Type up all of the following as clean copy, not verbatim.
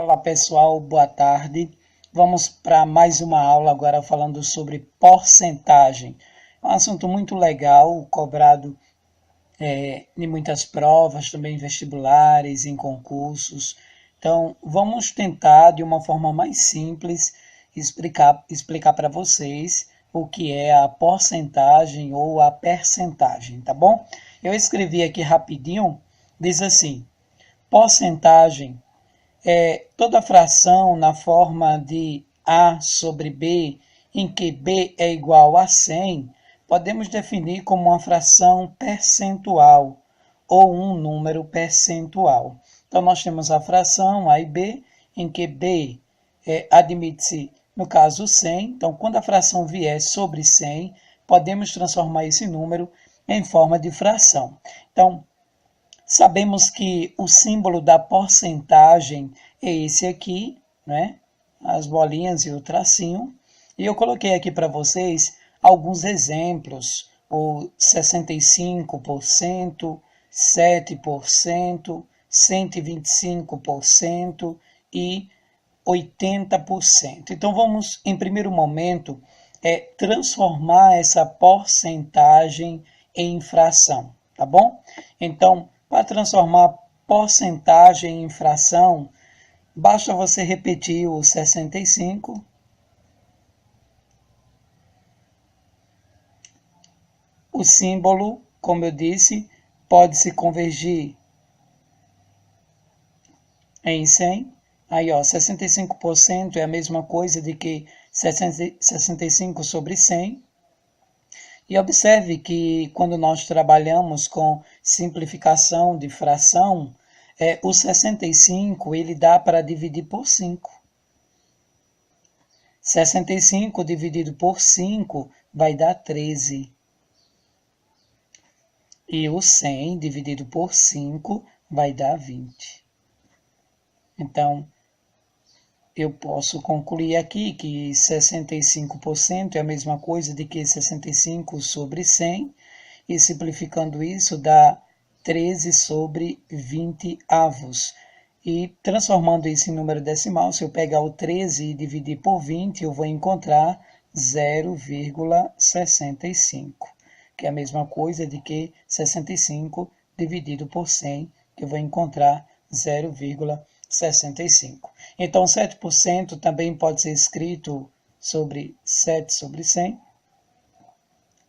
Olá pessoal, boa tarde. Vamos para mais uma aula agora falando sobre porcentagem. É um assunto muito legal, cobrado em muitas provas, também em vestibulares, em concursos. Então, vamos tentar de uma forma mais simples explicar para vocês o que é a porcentagem ou a percentagem, tá bom? Eu escrevi aqui rapidinho, diz assim: porcentagem é toda fração na forma de A sobre B, em que B é igual a 100, podemos definir como uma fração percentual ou um número percentual. Então, nós temos a fração A e B, em que B admite-se, no caso, 100. Então, quando a fração vier sobre 100, podemos transformar esse número em forma de fração. Então, sabemos que o símbolo da porcentagem é esse aqui, né? As bolinhas e o tracinho. E eu coloquei aqui para vocês alguns exemplos: o 65%, 7%, 125% e 80%. Então vamos, em primeiro momento, transformar essa porcentagem em fração, tá bom? Então, para transformar porcentagem em fração, basta você repetir o 65. O símbolo, como eu disse, pode se convergir em 100. Aí, ó, 65% é a mesma coisa de que 65 sobre 100. E observe que quando nós trabalhamos com simplificação de fração, o 65 ele dá para dividir por 5. 65 dividido por 5 vai dar 13. E o 100 dividido por 5 vai dar 20. Então, eu posso concluir aqui que 65% é a mesma coisa de que 65 sobre 100, e simplificando isso dá 13 sobre 20 avos. E transformando isso em número decimal, se eu pegar o 13 e dividir por 20, eu vou encontrar 0,65, que é a mesma coisa de que 65 dividido por 100, que eu vou encontrar 0,65. Então, 7% também pode ser escrito sobre 7 sobre 100.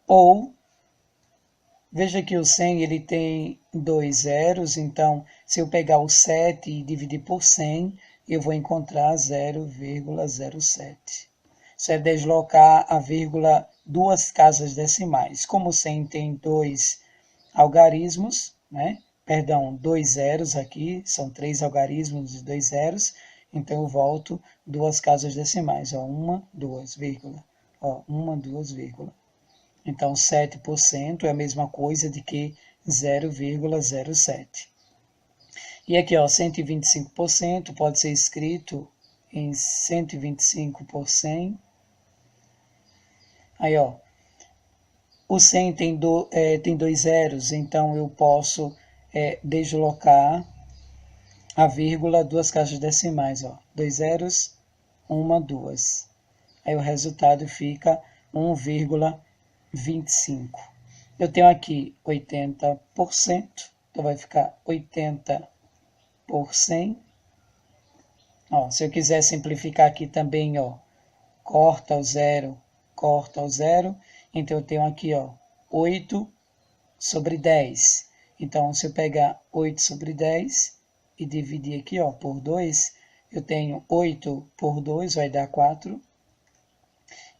Ou, veja que o 100 ele tem dois zeros, então, se eu pegar o 7 e dividir por 100, eu vou encontrar 0,07. Isso é deslocar a vírgula duas casas decimais. Como o 100 tem dois algarismos, né? Perdão, dois zeros aqui, são três algarismos de dois zeros, então eu volto duas casas decimais, ó, uma, duas, vírgula, ó, uma, duas, vírgula. Então, 7% é a mesma coisa de que 0,07. E aqui, ó, 125% pode ser escrito em 125 por 100. Aí, ó, o 100 tem dois zeros, então eu posso deslocar a vírgula duas caixas decimais, ó, dois zeros, uma, duas. Aí o resultado fica 1,25. Eu tenho aqui 80%, então vai ficar 80 por 100. Ó, se eu quiser simplificar aqui também, ó, corta o zero, então eu tenho aqui, ó, 8 sobre 10. Então, se eu pegar 8 sobre 10 e dividir aqui, ó, por 2, eu tenho 8 por 2 vai dar 4.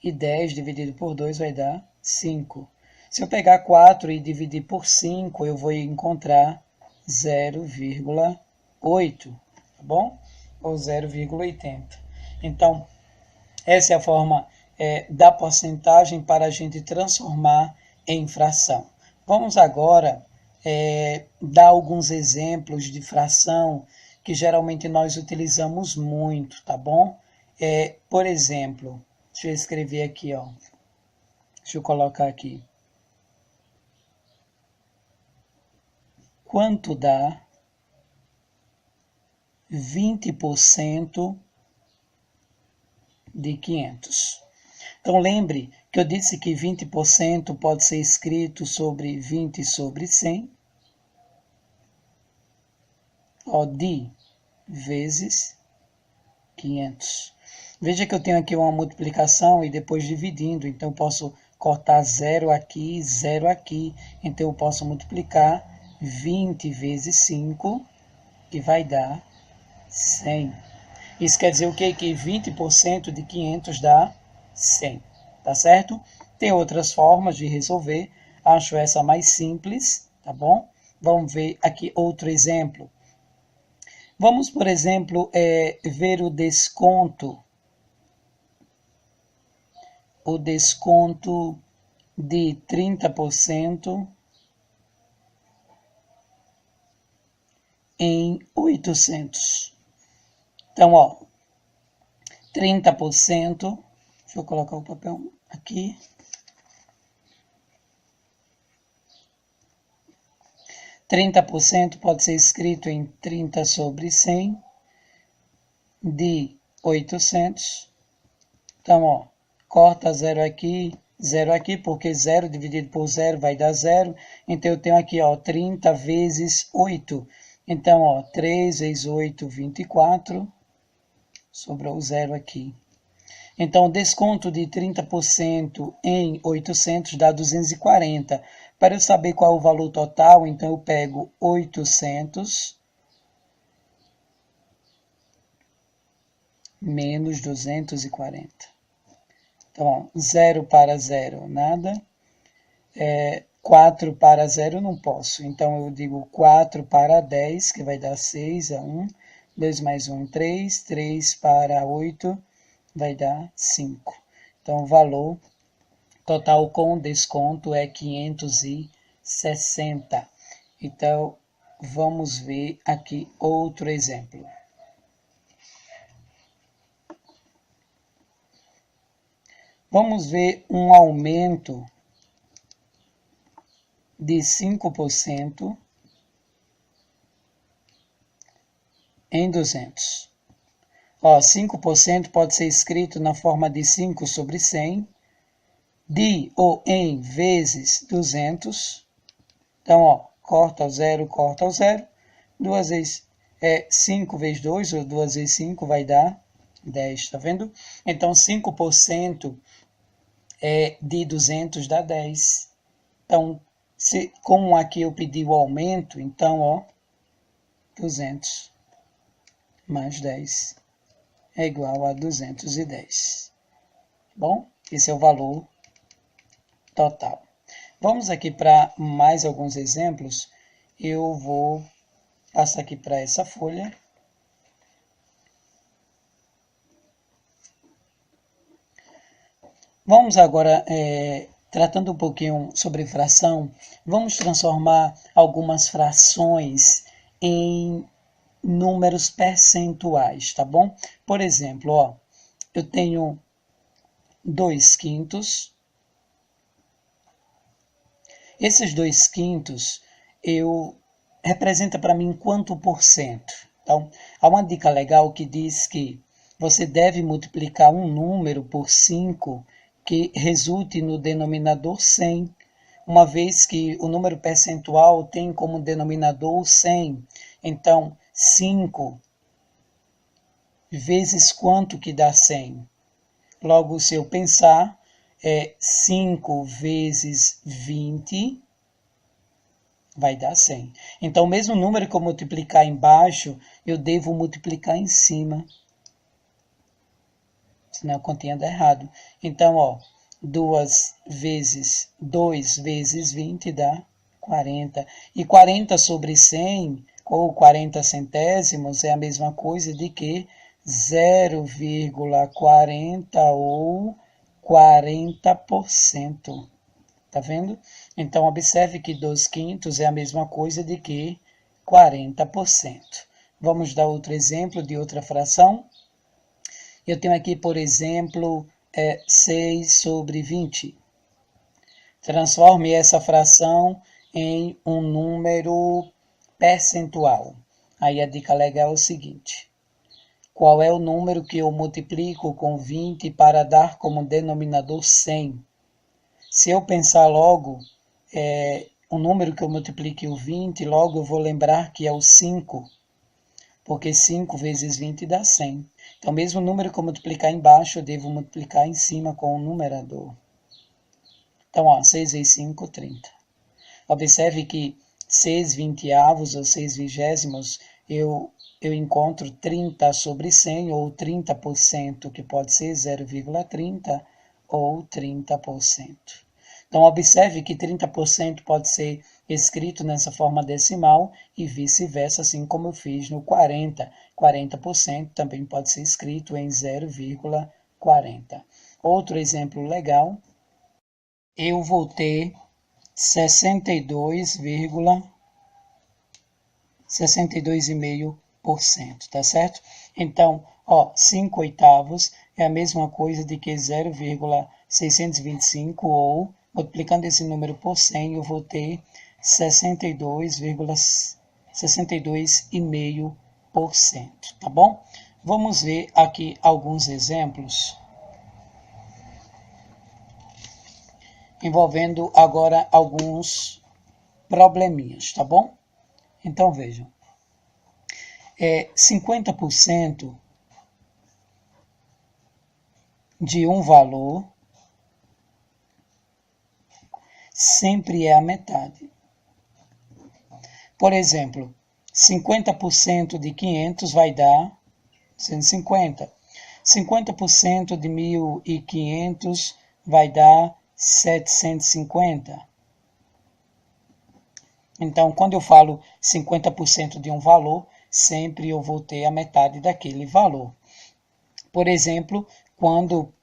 E 10 dividido por 2 vai dar 5. Se eu pegar 4 e dividir por 5, eu vou encontrar 0,8, tá bom? Ou 0,80. Então, essa é a forma da porcentagem para a gente transformar em fração. Vamos agora dar alguns exemplos de fração que geralmente nós utilizamos muito, tá bom? Por exemplo, deixa eu escrever aqui, ó. Deixa eu colocar aqui. Quanto dá 20% de 500. Então, lembre que eu disse que 20% pode ser escrito sobre 20 sobre 100. Ó, de vezes 500. Veja que eu tenho aqui uma multiplicação e depois dividindo. Então, eu posso cortar 0 aqui, 0 aqui. Então, eu posso multiplicar 20 vezes 5, que vai dar 100. Isso quer dizer o quê? Que 20% de 500 dá 100. Tá certo? Tem outras formas de resolver. Acho essa mais simples, tá bom? Vamos ver aqui outro exemplo. Vamos, por exemplo, ver o desconto. O desconto de 30% em 800. Então, ó, 30%, deixa eu colocar o papel aqui. 30% pode ser escrito em 30 sobre 100 de 800. Então, ó, corta 0 aqui, porque 0 dividido por 0 vai dar 0. Então, eu tenho aqui, ó, 30 vezes 8. Então, ó, 3 vezes 8, 24. Sobrou 0 aqui. Então, o desconto de 30% em 800 dá 240. Para eu saber qual é o valor total, então eu pego 800 menos 240. Então, ó, 0 para 0, nada. 4 para 0 não posso. Então, eu digo 4 para 10, que vai dar 6, é 1. 2 mais 1, 3. 3 para 8, vai dar 5. Então, o valor total com desconto é 560. Então, vamos ver aqui outro exemplo. Vamos ver um aumento de 5% em 200. Ó, 5% pode ser escrito na forma de 5 sobre 100, de ou em vezes 200. Então, ó, corta o 0, 2 vezes 5 vezes 2, ou 2 vezes 5 vai dar 10, tá vendo? Então, 5% de 200 dá 10. Então, como aqui eu pedi o aumento, então, ó, 200 mais 10 é igual a 210. Bom, esse é o valor total. Vamos aqui para mais alguns exemplos. Eu vou passar aqui para essa folha. Vamos agora, tratando um pouquinho sobre fração, vamos transformar algumas frações em números percentuais, tá bom? Por exemplo, ó, eu tenho 2/5. Esses 2/5 representa para mim quanto por cento? Então, há uma dica legal que diz que você deve multiplicar um número por 5 que resulte no denominador 100, uma vez que o número percentual tem como denominador 100. Então, 5 vezes quanto que dá 100? Logo, se eu pensar, 5 vezes 20 vai dar 100. Então, o mesmo número que eu multiplicar embaixo, eu devo multiplicar em cima. Senão a continha dá errado. Então, ó, 2 vezes 20 dá 40. E 40 sobre 100, ou 40 centésimos, é a mesma coisa de que 0,40 ou 40%. Tá vendo? Então, observe que 2/5 é a mesma coisa de que 40%. Vamos dar outro exemplo de outra fração. Eu tenho aqui, por exemplo, 6 sobre 20. Transforme essa fração em um número percentual. Aí a dica legal é o seguinte. Qual é o número que eu multiplico com 20 para dar como denominador 100? Se eu pensar logo, o número que eu multiplique o 20, logo eu vou lembrar que é o 5, porque 5 vezes 20 dá 100. Então, mesmo o número que eu multiplicar embaixo, eu devo multiplicar em cima com o numerador. Então, 6 vezes 5, 30. Observe que 6 vinteavos ou 6 vigésimos, eu encontro 30 sobre 100, ou 30%, que pode ser 0,30 ou 30%. Então, observe que 30% pode ser escrito nessa forma decimal e vice-versa, assim como eu fiz no 40. 40% também pode ser escrito em 0,40. Outro exemplo legal, eu vou ter 62,5%, tá certo? Então, 5 oitavos é a mesma coisa de que 0,625, ou, multiplicando esse número por 100, eu vou ter 62,5%, tá bom? Vamos ver aqui alguns exemplos, envolvendo agora alguns probleminhas, tá bom? Então, vejam. 50% de um valor sempre é a metade. Por exemplo, 50% de 500 vai dar 150. 50% de 1.500 vai dar 750. Então, quando eu falo 50% de um valor, sempre eu vou ter a metade daquele valor. Por exemplo, quando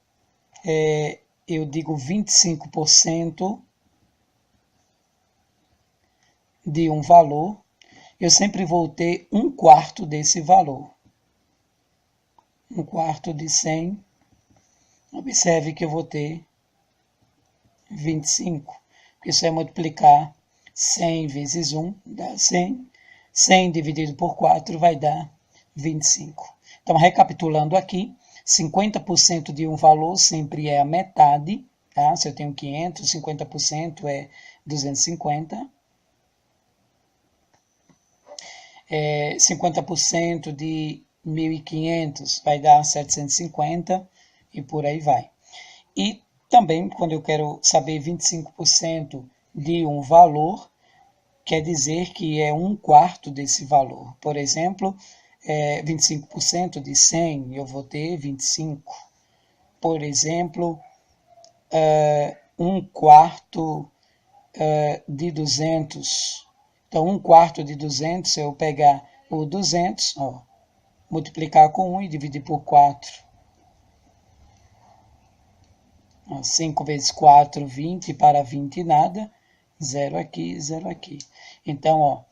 eu digo 25% de um valor, eu sempre vou ter 1/4 desse valor. 1/4 de 100, observe que eu vou ter 25, porque isso é multiplicar 100 vezes 1, dá 100. 100 dividido por 4 vai dar 25. Então, recapitulando aqui, 50% de um valor sempre é a metade, tá? Se eu tenho 500, 50% é 250. 50% de 1.500 vai dar 750 e por aí vai. E também, quando eu quero saber 25% de um valor, quer dizer que é 1/4 desse valor. Por exemplo, 25% de 100, eu vou ter 25. Por exemplo, 1/4 de 200. Então, 1/4 de 200, se eu pegar o 200, multiplicar com 1 e dividir por 4. 5 vezes 4, 20, para 20 nada. 0 aqui, 0 aqui. Então,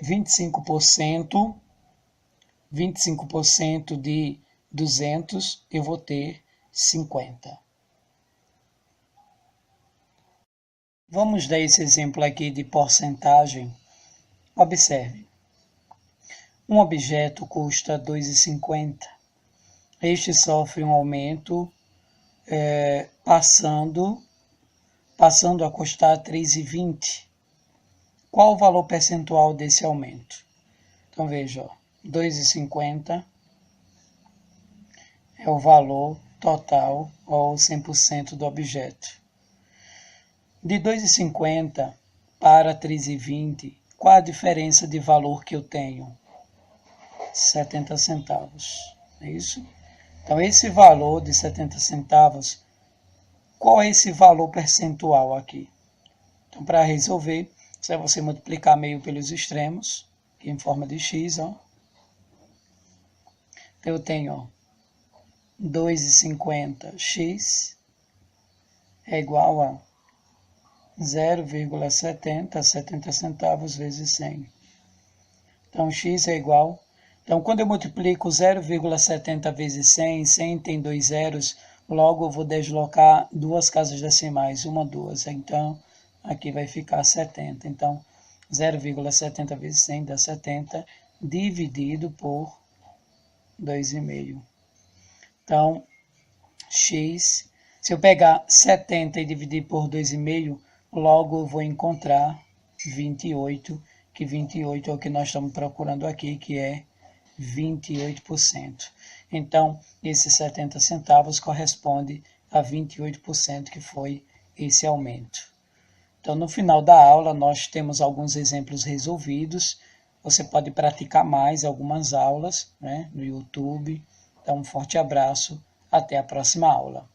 25% de 200, eu vou ter 50. Vamos dar esse exemplo aqui de porcentagem. Observe. Um objeto custa R$ 2,50. Este sofre um aumento passando a custar R$ 3,20. Qual o valor percentual desse aumento? Então, veja, R$ 2,50 é o valor total, ou 100% do objeto. De 2,50 para 3,20, qual a diferença de valor que eu tenho? 70 centavos, é isso? Então, esse valor de 70 centavos, qual é esse valor percentual aqui? Então, para resolver, é você multiplicar meio pelos extremos, aqui em forma de x, eu tenho 2,50x é igual a 0,70, 70 centavos vezes 100. Então, x é igual. Então, quando eu multiplico 0,70 vezes 100, 100 tem 2 zeros, logo eu vou deslocar duas casas decimais, 1, 2. Então, aqui vai ficar 70. Então, 0,70 vezes 100 dá 70, dividido por 2,5. Então, x, se eu pegar 70 e dividir por 2,5, logo eu vou encontrar 28, que 28 é o que nós estamos procurando aqui, que é 28%. Então, esses 70 centavos corresponde a 28%, que foi esse aumento. Então, no final da aula, nós temos alguns exemplos resolvidos. Você pode praticar mais algumas aulas, né, no YouTube. Então, um forte abraço. Até a próxima aula.